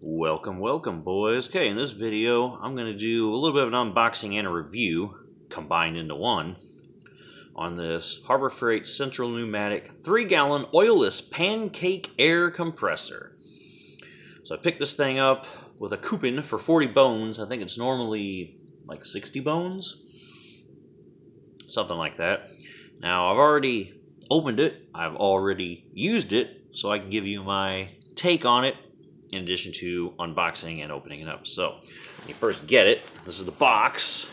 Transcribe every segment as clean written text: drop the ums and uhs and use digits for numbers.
Welcome, boys. Okay, in this video, I'm going to do a little bit of an unboxing and a review combined into one on this Harbor Freight Central Pneumatic 3-gallon oilless pancake air compressor. So I picked this thing up with a coupon for 40 bones. I think it's normally like 60 bones, something like that. Now, I've already opened it. I've already used it, so I can give you my take on it, in addition to unboxing and opening it up. So, when you first get it, this is the box.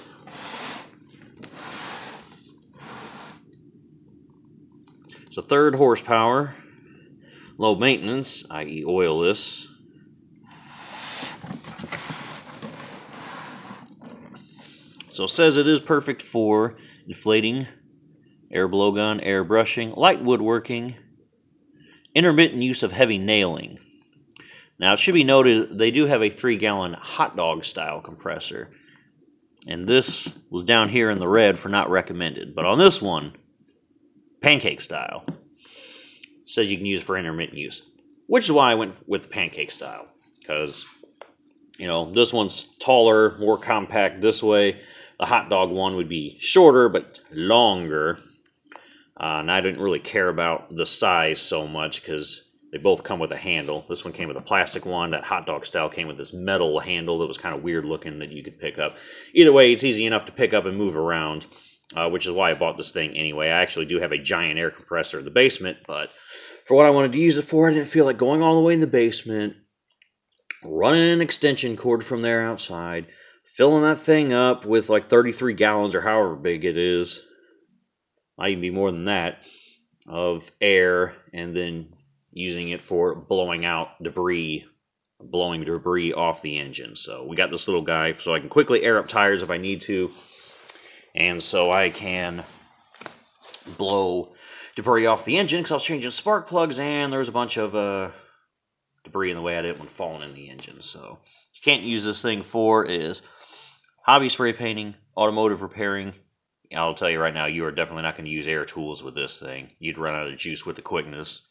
So 3rd horsepower, low maintenance, i.e. oilless. So it says it is perfect for inflating, air blowgun, air brushing, light woodworking, intermittent use of heavy nailing. Now, it should be noted they do have a 3-gallon hot dog style compressor, and this was down here in the red for not recommended. But on this one, pancake style, says you can use it for intermittent use, which is why I went with pancake style, because this one's taller, more compact this way. The hot dog one would be shorter but longer, and I didn't really care about the size so much because they both come with a handle. This one came with a plastic one. That hot dog style came with this metal handle that was kind of weird looking that you could pick up. Either way, it's easy enough to pick up and move around, which is why I bought this thing anyway. I actually do have a giant air compressor in the basement, but for what I wanted to use it for, I didn't feel like going all the way in the basement, running an extension cord from there outside, filling that thing up with like 33 gallons or however big it is. Might even be more than that, of air, and then using it for blowing debris off the engine. So we got this little guy so I can quickly air up tires if I need to, and so I can blow debris off the engine because I was changing spark plugs and there was a bunch of debris in the way I didn't want falling in the engine. So what you can't use this thing for is hobby spray painting, automotive repairing. I'll tell you right now, you are definitely not going to use air tools with this thing. You'd run out of juice with the quickness.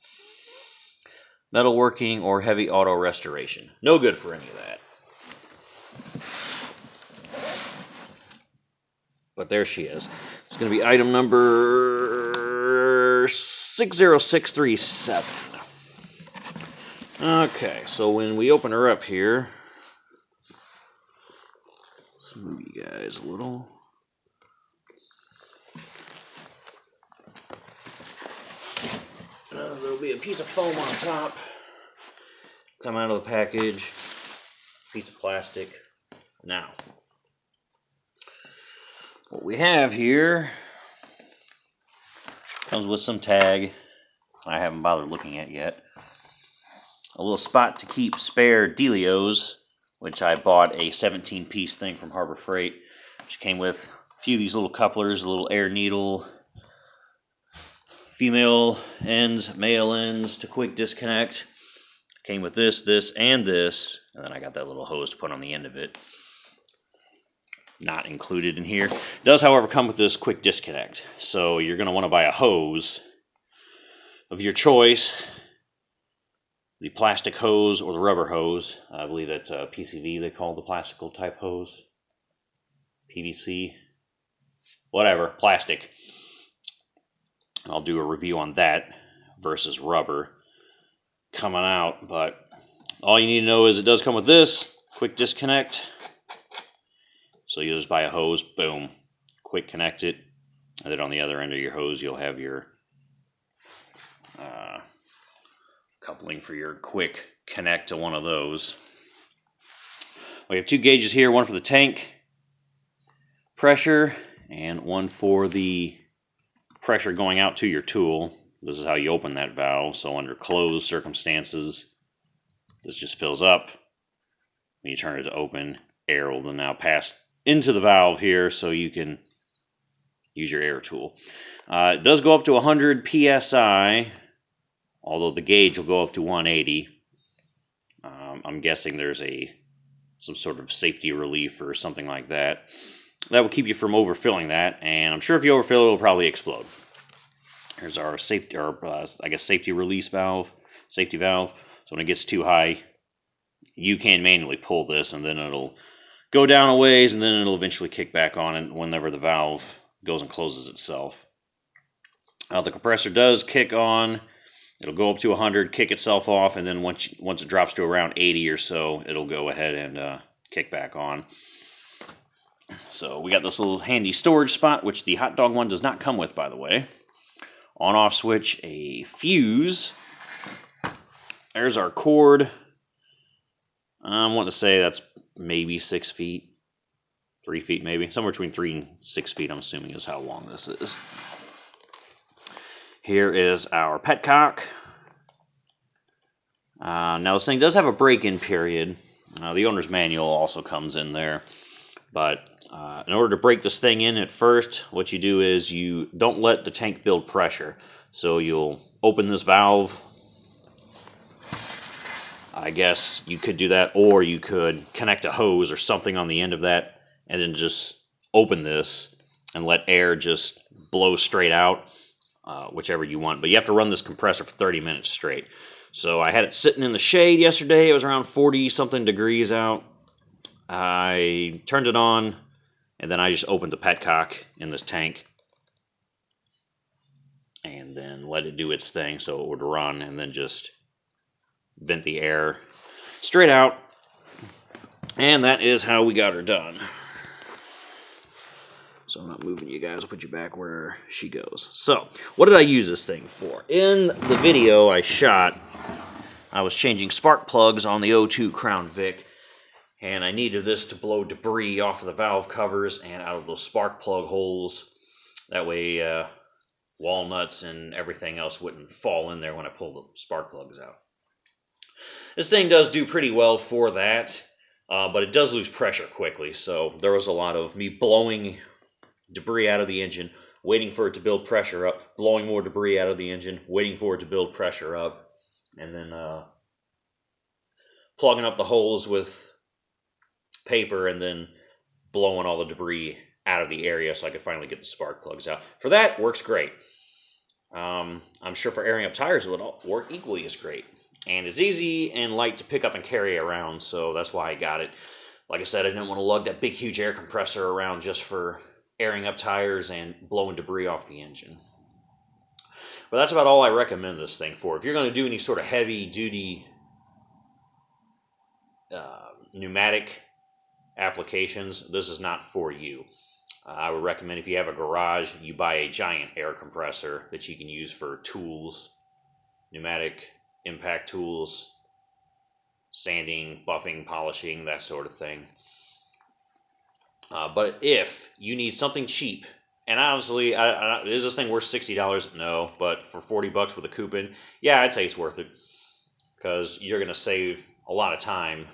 Metalworking or heavy auto restoration. No good for any of that. But there she is. It's going to be item number 60637. Okay, so when we open her up here, let's move you guys a little. There'll be a piece of foam on top, come out of the package, piece of plastic. Now, what we have here comes with some tag I haven't bothered looking at yet. A little spot to keep spare dealios, which I bought a 17-piece thing from Harbor Freight, which came with a few of these little couplers, a little air needle, female ends, male ends to quick disconnect. Came with this, and this, and then I got that little hose to put on the end of it. Not included in here. It does, however, come with this quick disconnect. So you're going to want to buy a hose of your choice. The plastic hose or the rubber hose. I believe that's PCV they call the plastical type hose. PVC. Whatever, plastic. I'll do a review on that versus rubber coming out, but all you need to know is it does come with this quick disconnect. So you'll just buy a hose, boom, quick connect it, and then on the other end of your hose you'll have your coupling for your quick connect to one of those. We have 2 gauges here, one for the tank pressure and one for the pressure going out to your tool. This is how you open that valve. So under closed circumstances, this just fills up. When you turn it to open, air will then now pass into the valve here so you can use your air tool. It does go up to 100 psi, although the gauge will go up to 180. I'm guessing there's some sort of safety relief or something like that. That will keep you from overfilling that, and I'm sure if you overfill it, it'll probably explode. Here's our safety, safety release valve, safety valve. So when it gets too high, you can manually pull this, and then it'll go down a ways, and then it'll eventually kick back on it whenever the valve goes and closes itself. The compressor does kick on. It'll go up to 100, kick itself off, and then once it drops to around 80 or so, it'll go ahead and kick back on. So we got this little handy storage spot, which the hot dog one does not come with, by the way. On-off switch, a fuse. There's our cord. I want to say that's maybe 6 feet, 3 feet maybe. Somewhere between 3 and 6 feet, I'm assuming, is how long this is. Here is our petcock. Now this thing does have a break-in period. The owner's manual also comes in there. But in order to break this thing in at first, what you do is you don't let the tank build pressure. So you'll open this valve. I guess you could do that, or you could connect a hose or something on the end of that and then just open this and let air just blow straight out, whichever you want. But you have to run this compressor for 30 minutes straight. So I had it sitting in the shade yesterday. It was around 40-something degrees out. I turned it on, and then I just opened the petcock in this tank and then let it do its thing so it would run, and then just vent the air straight out. And that is how we got her done. So I'm not moving you guys. I'll put you back where she goes. So, what did I use this thing for? In the video I shot, I was changing spark plugs on the O2 Crown Vic, and I needed this to blow debris off of the valve covers and out of those spark plug holes. That way walnuts and everything else wouldn't fall in there when I pull the spark plugs out. This thing does do pretty well for that, but it does lose pressure quickly. So there was a lot of me blowing debris out of the engine, waiting for it to build pressure up, blowing more debris out of the engine, waiting for it to build pressure up, and then plugging up the holes with paper and then blowing all the debris out of the area so I could finally get the spark plugs out. For that, works great. I'm sure for airing up tires it would work equally as great. And it's easy and light to pick up and carry around, so that's why I got it. Like I said, I didn't want to lug that big, huge air compressor around just for airing up tires and blowing debris off the engine. But that's about all I recommend this thing for. If you're going to do any sort of heavy-duty pneumatic applications, this is not for you. I would recommend if you have a garage, you buy a giant air compressor that you can use for tools, pneumatic impact tools, sanding, buffing, polishing, that sort of thing. But if you need something cheap, and honestly, is this thing worth $60? No, but for $40 with a coupon, yeah, I'd say it's worth it, because you're going to save a lot of time.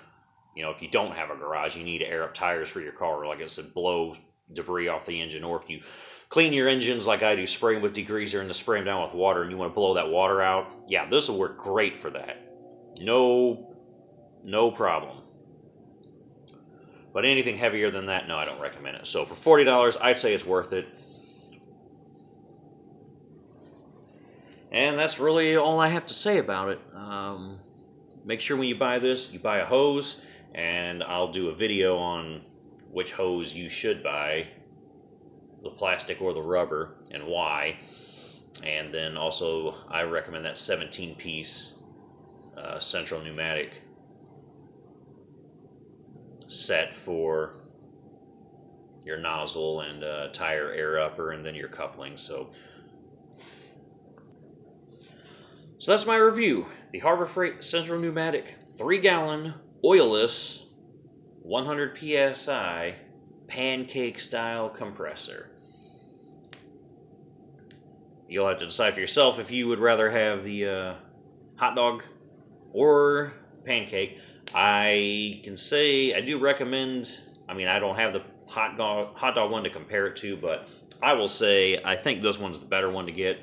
You know, if you don't have a garage, you need to air up tires for your car, like I said, blow debris off the engine, or if you clean your engines like I do, spray them with degreaser and then spray them down with water, and you want to blow that water out, yeah, this will work great for that. No problem. But anything heavier than that, no, I don't recommend it. So for $40, I'd say it's worth it. And that's really all I have to say about it. Make sure when you buy this, you buy a hose, and I'll do a video on which hose you should buy, the plastic or the rubber, and why. And then also, I recommend that 17-piece Central Pneumatic set for your nozzle and tire air upper, and then your coupling. So that's my review. The Harbor Freight Central Pneumatic 3-gallon oilless 100 psi pancake style compressor. You'll have to decide for yourself if you would rather have the hot dog or pancake. I can say I do recommend, I mean, I don't have the hot dog one to compare it to, but I will say I think this one's the better one to get,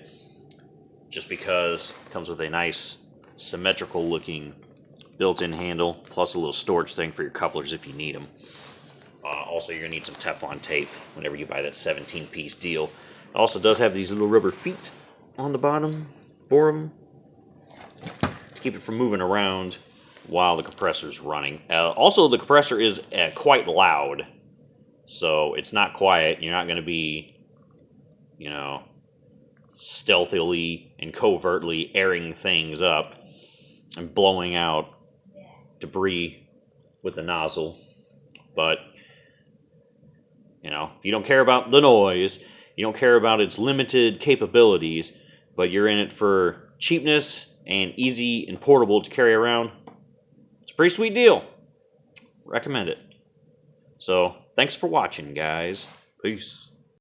just because it comes with a nice symmetrical looking built-in handle, plus a little storage thing for your couplers if you need them. Also, you're going to need some Teflon tape whenever you buy that 17-piece deal. It also does have these little rubber feet on the bottom for them to keep it from moving around. while the compressor's running. Also, the compressor is quite loud, so it's not quiet. You're not going to be, you know, stealthily and covertly airing things up and blowing out debris with the nozzle. But, you know, if you don't care about the noise, you don't care about its limited capabilities, but you're in it for cheapness and easy and portable to carry around, it's a pretty sweet deal. Recommend it. So, thanks for watching, guys. Peace.